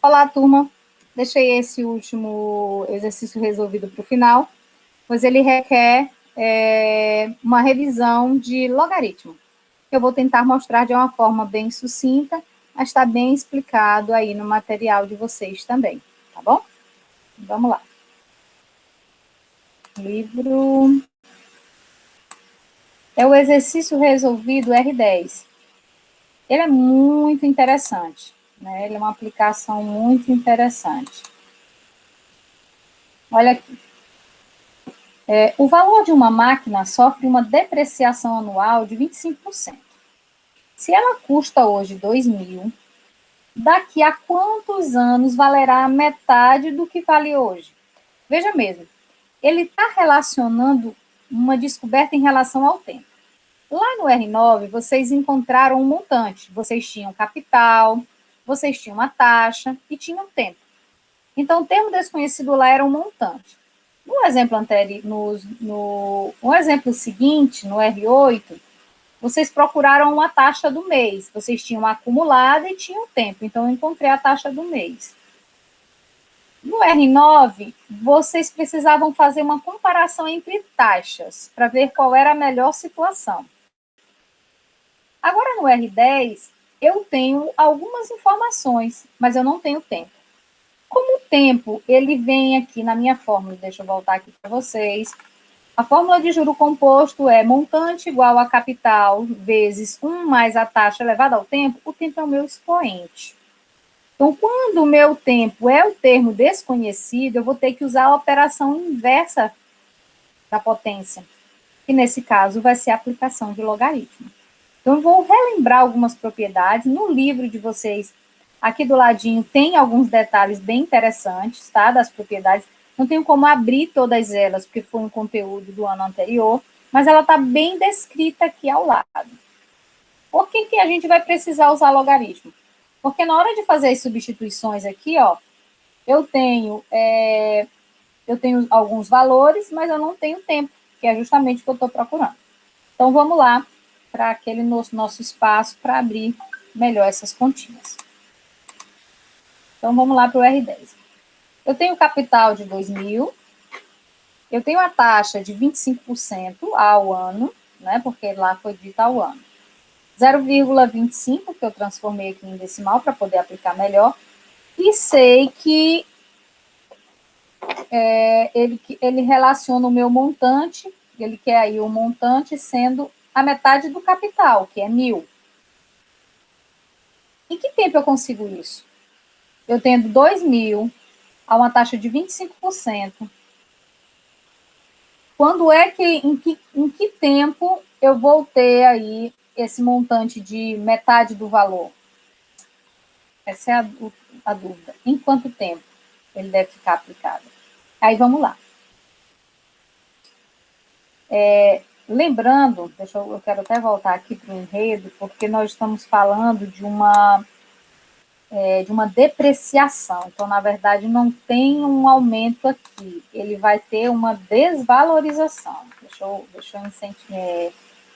Olá, turma. Deixei esse último exercício resolvido para o final, pois ele requer uma revisão de logaritmo. Eu vou tentar mostrar de uma forma bem sucinta, mas está bem explicado aí no material de vocês também, tá bom? Vamos lá. Livro... É o exercício resolvido R10. Ele é muito interessante, né? Ele é uma aplicação muito interessante. Olha aqui. O valor de uma máquina sofre uma depreciação anual de 25%. Se ela custa hoje 2.000, daqui a quantos anos valerá a metade do que vale hoje? Veja mesmo, ele está relacionando uma descoberta em relação ao tempo. Lá no R9, vocês encontraram um montante. Vocês tinham capital, vocês tinham uma taxa e tinham tempo. Então, o termo desconhecido lá era um montante. No exemplo anterior, no exemplo seguinte, no R8, vocês procuraram uma taxa do mês. Vocês tinham acumulada e tinham tempo. Então, eu encontrei a taxa do mês. No R9, vocês precisavam fazer uma comparação entre taxas para ver qual era a melhor situação. Agora, no R10, eu tenho algumas informações, mas eu não tenho tempo. Como o tempo, ele vem aqui na minha fórmula, deixa eu voltar aqui para vocês. A fórmula de juro composto é montante igual a capital vezes 1 mais a taxa elevada ao tempo. O tempo é o meu expoente. Então, quando o meu tempo é o termo desconhecido, eu vou ter que usar a operação inversa da potência, que nesse caso vai ser a aplicação de logaritmo. Então, eu vou relembrar algumas propriedades. No livro de vocês, aqui do ladinho, tem alguns detalhes bem interessantes, tá? Das propriedades. Não tenho como abrir todas elas, porque foi um conteúdo do ano anterior, mas ela está bem descrita aqui ao lado. Por que a gente vai precisar usar logaritmo? Porque na hora de fazer as substituições aqui, ó, eu tenho alguns valores, mas eu não tenho tempo, que é justamente o que eu estou procurando. Então, vamos lá para aquele nosso espaço para abrir melhor essas continhas. Então, vamos lá para o R10. Eu tenho capital de 2.000, eu tenho a taxa de 25% ao ano, né, porque lá foi dito ao ano. 0,25, que eu transformei aqui em decimal para poder aplicar melhor, e sei que ele relaciona o meu montante, ele quer aí o montante sendo a metade do capital, que é 1.000. Em que tempo eu consigo isso? Eu tendo 2.000 a uma taxa de 25%. Quando é que, em que tempo eu vou ter aí esse montante de metade do valor? Essa é a dúvida. Em quanto tempo ele deve ficar aplicado? Aí vamos lá. Lembrando, eu quero até voltar aqui para o enredo, porque nós estamos falando de uma depreciação. Então, na verdade, não tem um aumento aqui. Ele vai ter uma desvalorização. Deixa eu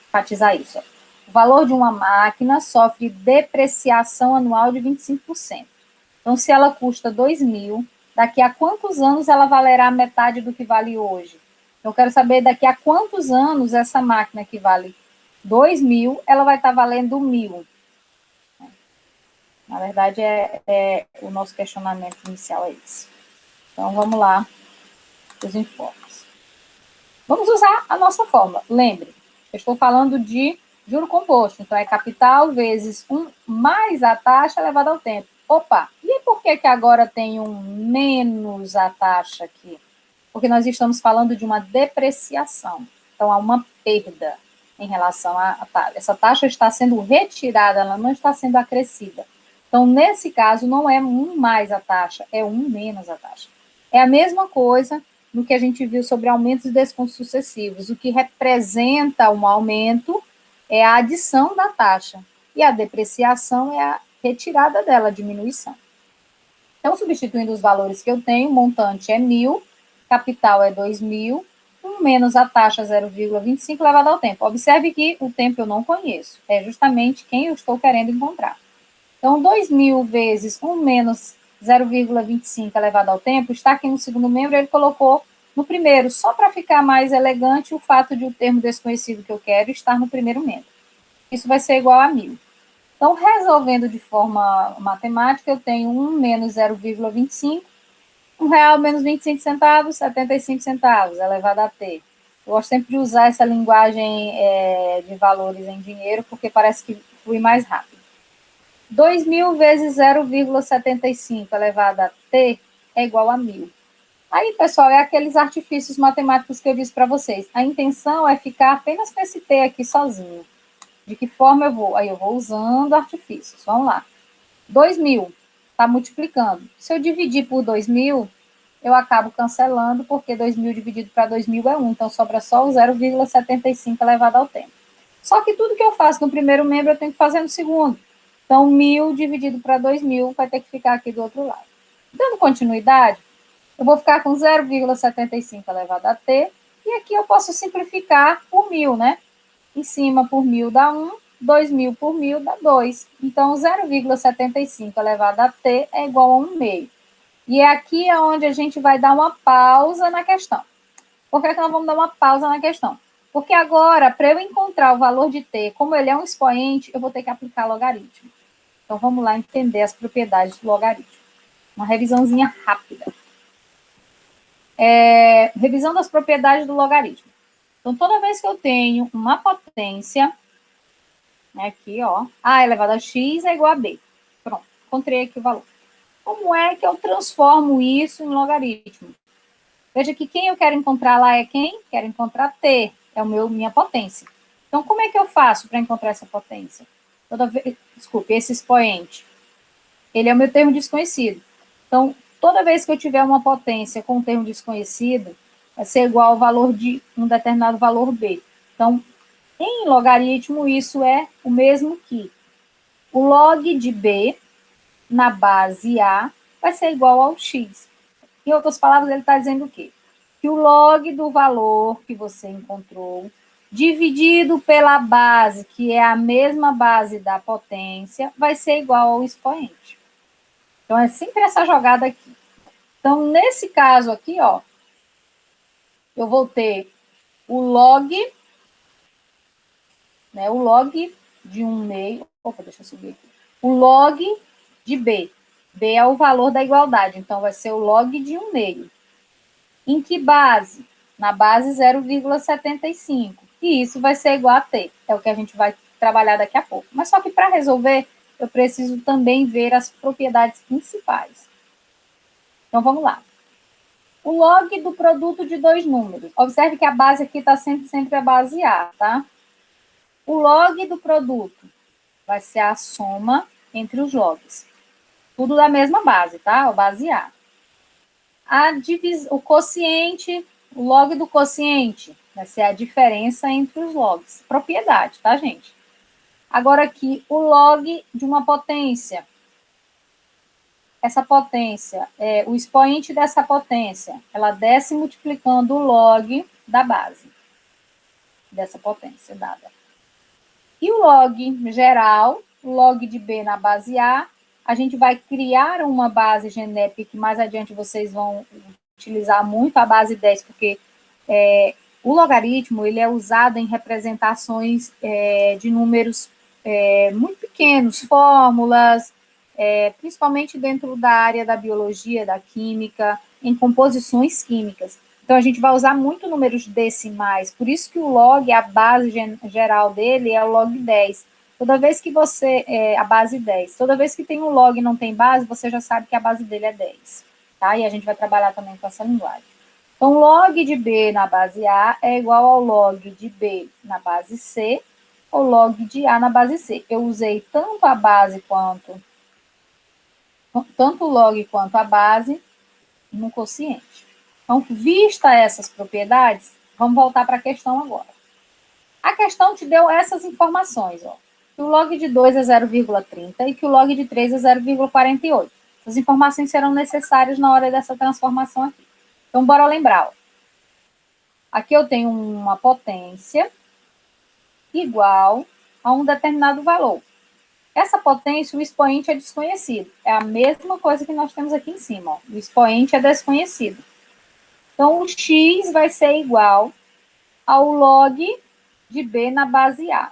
enfatizar isso. O valor de uma máquina sofre depreciação anual de 25%. Então, se ela custa 2.000, daqui a quantos anos ela valerá metade do que vale hoje? Eu quero saber daqui a quantos anos essa máquina que vale 2.000, ela vai estar valendo 1.000. Na verdade, o nosso questionamento inicial é esse. Então, vamos lá os informes. Vamos usar a nossa fórmula. Lembre, eu estou falando de juro composto. Então, é capital vezes 1 mais a taxa elevada ao tempo. Opa, e por que agora tem um menos a taxa aqui? Porque nós estamos falando de uma depreciação. Então, há uma perda em relação à taxa. Essa taxa está sendo retirada, ela não está sendo acrescida. Então, nesse caso, não é 1 mais a taxa, é 1 menos a taxa. É a mesma coisa no que a gente viu sobre aumentos e descontos sucessivos. O que representa um aumento é a adição da taxa, e a depreciação é a retirada dela, a diminuição. Então, substituindo os valores que eu tenho, montante é 1.000, capital é 2.000, 1 menos a taxa 0,25 elevado ao tempo. Observe que o tempo eu não conheço, é justamente quem eu estou querendo encontrar. Então, 2.000 vezes 1 menos 0,25 elevado ao tempo, está aqui no segundo membro, ele colocou no primeiro, só para ficar mais elegante o fato de o termo desconhecido que eu quero estar no primeiro membro. Isso vai ser igual a 1.000. Então, resolvendo de forma matemática, eu tenho 1 menos 0,25, R$ 1 menos 25 centavos, 75 centavos, elevado a t. Eu gosto sempre de usar essa linguagem de valores em dinheiro, porque parece que flui mais rápido. 2.000 vezes 0,75 elevado a t é igual a 1.000. Aí, pessoal, é aqueles artifícios matemáticos que eu disse para vocês. A intenção é ficar apenas com esse t aqui sozinho. De que forma eu vou? Aí eu vou usando artifícios. Vamos lá. 2.000 está multiplicando. Se eu dividir por 2.000, eu acabo cancelando, porque 2.000 dividido para 2.000 é 1. Então, sobra só o 0,75 elevado ao tempo. Só que tudo que eu faço no primeiro membro, eu tenho que fazer no segundo. Então, 1.000 dividido para 2.000 vai ter que ficar aqui do outro lado. Dando continuidade, eu vou ficar com 0,75 elevado a t, e aqui eu posso simplificar por 1.000, né? Em cima por 1.000 dá 1, 2.000 por 1.000 dá 2. Então, 0,75 elevado a t é igual a 1 meio. E é aqui onde a gente vai dar uma pausa na questão. Por que nós vamos dar uma pausa na questão? Porque agora, para eu encontrar o valor de t, como ele é um expoente, eu vou ter que aplicar logaritmo. Então, vamos lá entender as propriedades do logaritmo. Uma revisãozinha rápida. Revisão das propriedades do logaritmo. Então, toda vez que eu tenho uma potência, aqui, ó, a elevado a x é igual a b. Pronto, encontrei aqui o valor. Como é que eu transformo isso em logaritmo? Veja que quem eu quero encontrar lá é quem? Quero encontrar t, é minha potência. Então, como é que eu faço para encontrar essa potência? Desculpe, esse expoente. Ele é o meu termo desconhecido. Então, toda vez que eu tiver uma potência com um termo desconhecido, vai ser igual ao valor de um determinado valor b. Então, em logaritmo, isso é o mesmo que o log de b na base a vai ser igual ao x. Em outras palavras, ele está dizendo o quê? Que o log do valor que você encontrou, dividido pela base, que é a mesma base da potência, vai ser igual ao expoente. Então, é sempre essa jogada aqui. Então, nesse caso aqui, ó, eu vou ter o log, né, o log de 1 meio, opa, deixa eu subir aqui, o log de b. B é o valor da igualdade, então vai ser o log de 1 meio. Em que base? Na base 0,75. E isso vai ser igual a t. É o que a gente vai trabalhar daqui a pouco. Mas só que para resolver, eu preciso também ver as propriedades principais. Então, vamos lá. O log do produto de dois números. Observe que a base aqui está sempre a base A, tá? O log do produto vai ser a soma entre os logs. Tudo da mesma base, tá? O base A. O quociente, o log do quociente, vai ser a diferença entre os logs. Propriedade, tá, gente? Agora aqui, o log de uma potência. Essa potência, o expoente dessa potência, ela desce multiplicando o log da base dessa potência dada. E o log geral, o log de B na base a gente vai criar uma base genérica que mais adiante vocês vão utilizar muito, a base 10, porque o logaritmo ele é usado em representações de números muito pequenos, fórmulas, principalmente dentro da área da biologia, da química, em composições químicas. Então, a gente vai usar muito números decimais, por isso que o log, a base geral dele é o log 10. Toda vez que a base 10, toda vez que tem um log e não tem base, você já sabe que a base dele é 10. Tá? E a gente vai trabalhar também com essa linguagem. Então, log de B na base A é igual ao log de B na base C, ou log de A na base C. Eu usei tanto a base tanto o log quanto a base no quociente. Então, vista essas propriedades, vamos voltar para a questão agora. A questão te deu essas informações, ó. Que o log de 2 é 0,30 e que o log de 3 é 0,48. Essas informações serão necessárias na hora dessa transformação aqui. Então, bora lembrar, ó. Aqui eu tenho uma potência igual a um determinado valor. Essa potência, o expoente é desconhecido. É a mesma coisa que nós temos aqui em cima. Ó. O expoente é desconhecido. Então, o x vai ser igual ao log de b na base a.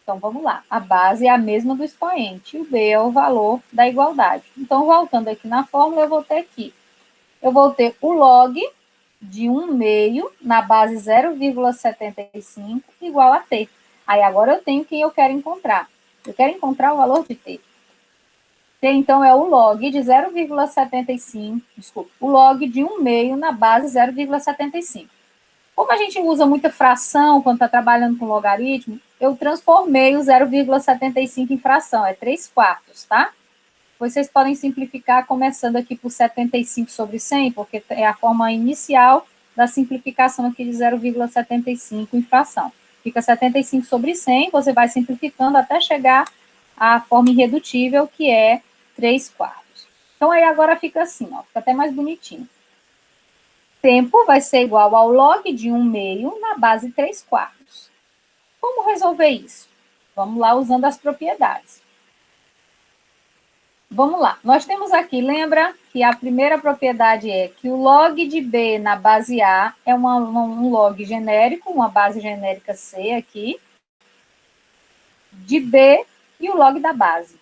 Então, vamos lá. A base é a mesma do expoente. E o b é o valor da igualdade. Então, voltando aqui na fórmula, eu vou ter aqui. Eu vou ter o log de 1/2 na base 0,75 igual a t. Aí, agora eu tenho quem eu quero encontrar. Eu quero encontrar o valor de t. T, então, é o log de 0,75, desculpa, o log de 1/2 na base 0,75. Como a gente usa muita fração quando está trabalhando com logaritmo, eu transformei o 0,75 em fração, é 3/4, tá? Vocês podem simplificar começando aqui por 75 sobre 100, porque é a forma inicial da simplificação aqui de 0,75 em fração. Fica 75 sobre 100, você vai simplificando até chegar à forma irredutível, que é 3/4. Então, aí agora fica assim, ó, fica até mais bonitinho. Tempo vai ser igual ao log de 1/2 na base 3/4. Como resolver isso? Vamos lá usando as propriedades. Vamos lá, nós temos aqui, lembra que a primeira propriedade é que o log de B na base A é um log genérico, uma base genérica C aqui, de B e o log da base.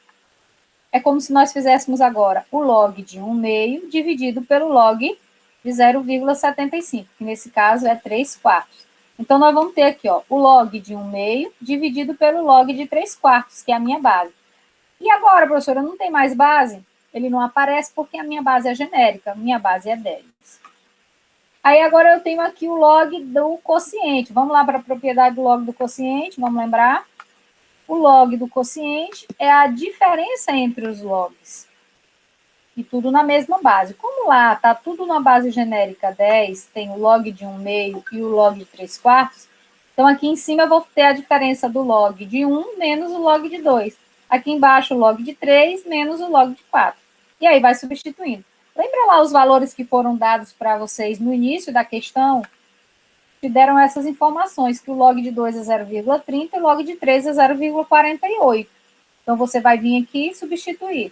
É como se nós fizéssemos agora o log de 1/2 dividido pelo log de 0,75, que nesse caso é 3/4. Então, nós vamos ter aqui, ó, o log de 1/2 dividido pelo log de 3/4, que é a minha base. E agora, professora, não tem mais base? Ele não aparece porque a minha base é genérica, minha base é 10. Aí agora eu tenho aqui o log do quociente. Vamos lá para a propriedade do log do quociente, vamos lembrar? O log do quociente é a diferença entre os logs. E tudo na mesma base. Como lá está tudo na base genérica 10, tem o log de 1/2 e o log de 3/4, então aqui em cima eu vou ter a diferença do log de 1 menos o log de 2. Aqui embaixo o log de 3 menos o log de 4. E aí vai substituindo. Lembra lá os valores que foram dados para vocês no início da questão? Que deram essas informações, que o log de 2 é 0,30 e o log de 3 é 0,48. Então, você vai vir aqui e substituir.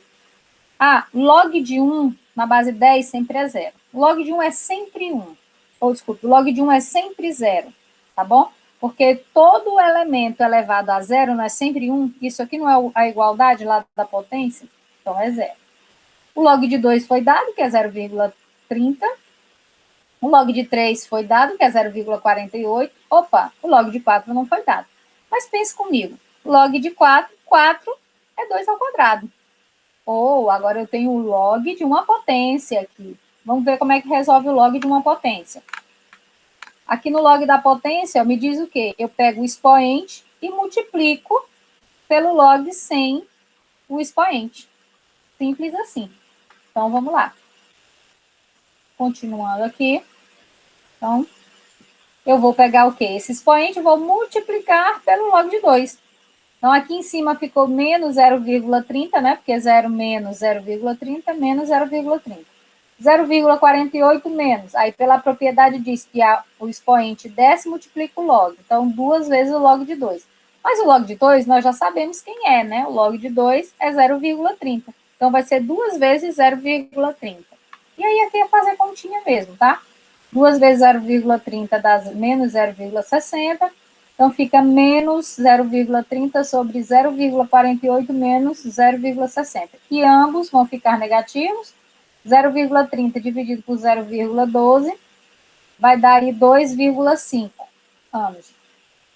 Log de 1 na base 10 sempre é 0. Log de 1 é sempre 1. Ou, desculpe, log de 1 é sempre 0, tá bom? Porque todo elemento elevado a 0 não é sempre 1. Isso aqui não é a igualdade lá da potência? Então, é 0. O log de 2 foi dado, que é 0,30. O log de 3 foi dado, que é 0,48. Opa, o log de 4 não foi dado. Mas pense comigo. Log de 4, 4 é 2 ao quadrado. Ou, agora eu tenho o log de uma potência aqui. Vamos ver como é que resolve o log de uma potência. Aqui no log da potência, me diz o quê? Eu pego o expoente e multiplico pelo log sem o expoente. Simples assim. Então, vamos lá. Continuando aqui. Então, eu vou pegar o quê? Esse expoente, vou multiplicar pelo log de 2. Então, aqui em cima ficou menos 0,30, né? Porque 0 menos 0,30 menos 0,30. 0,48 menos. Aí, pela propriedade, diz que o expoente desce multiplica o log. Então, 2 vezes o log de 2. Mas o log de 2, nós já sabemos quem é, né? O log de 2 é 0,30. Então, vai ser 2 vezes 0,30. E aí, aqui é fazer continha mesmo, tá? 2 vezes 0,30 dá menos 0,60. Então, fica menos 0,30 sobre 0,48 menos 0,60. E ambos vão ficar negativos. 0,30 dividido por 0,12 vai dar aí 2,5 anos.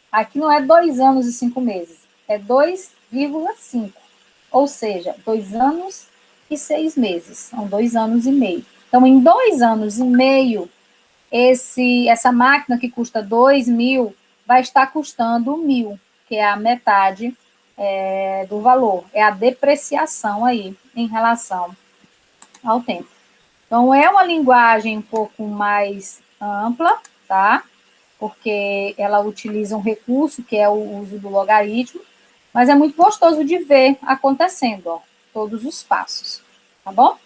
Aqui não é 2 anos e 5 meses, é 2,5. Ou seja, 2 anos e 6 meses. São 2 anos e meio. Então, em 2 anos e meio, essa máquina que custa 2.000 vai estar custando 1.000, que é a metade do valor. É a depreciação aí em relação ao tempo. Então, é uma linguagem um pouco mais ampla, tá? Porque ela utiliza um recurso que é o uso do logaritmo, mas é muito gostoso de ver acontecendo, ó, todos os passos, tá bom?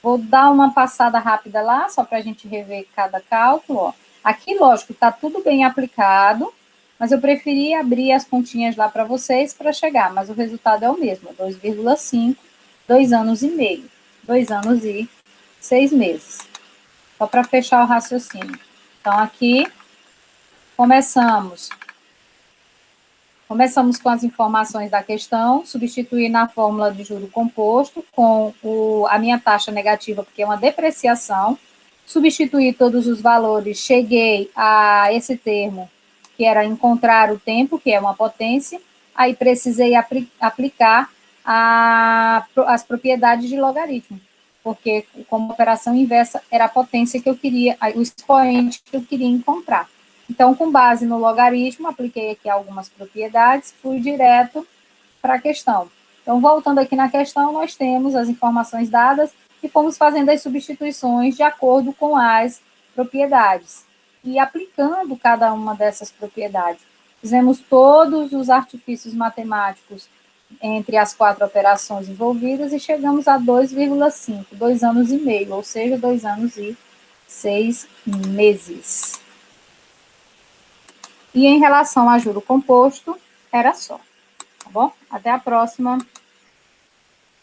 Vou dar uma passada rápida lá, só para a gente rever cada cálculo, ó. Aqui, lógico, está tudo bem aplicado, mas eu preferi abrir as continhas lá para vocês para chegar, mas o resultado é o mesmo, 2,5, 2 anos e meio, 2 anos e 6 meses. Só para fechar o raciocínio. Então, aqui, começamos com as informações da questão, substituir na fórmula de juro composto com a minha taxa negativa, porque é uma depreciação, substituir todos os valores, cheguei a esse termo, que era encontrar o tempo, que é uma potência, aí precisei aplicar as propriedades de logaritmo, porque como operação inversa era a potência que eu queria, o expoente que eu queria encontrar. Então, com base no logaritmo, apliquei aqui algumas propriedades, fui direto para a questão. Então, voltando aqui na questão, nós temos as informações dadas e fomos fazendo as substituições de acordo com as propriedades e aplicando cada uma dessas propriedades. Fizemos todos os artifícios matemáticos entre as 4 operações envolvidas e chegamos a 2,5, 2 anos e meio, ou seja, 2 anos e 6 meses. E em relação a juro composto, era só. Tá bom? Até a próxima.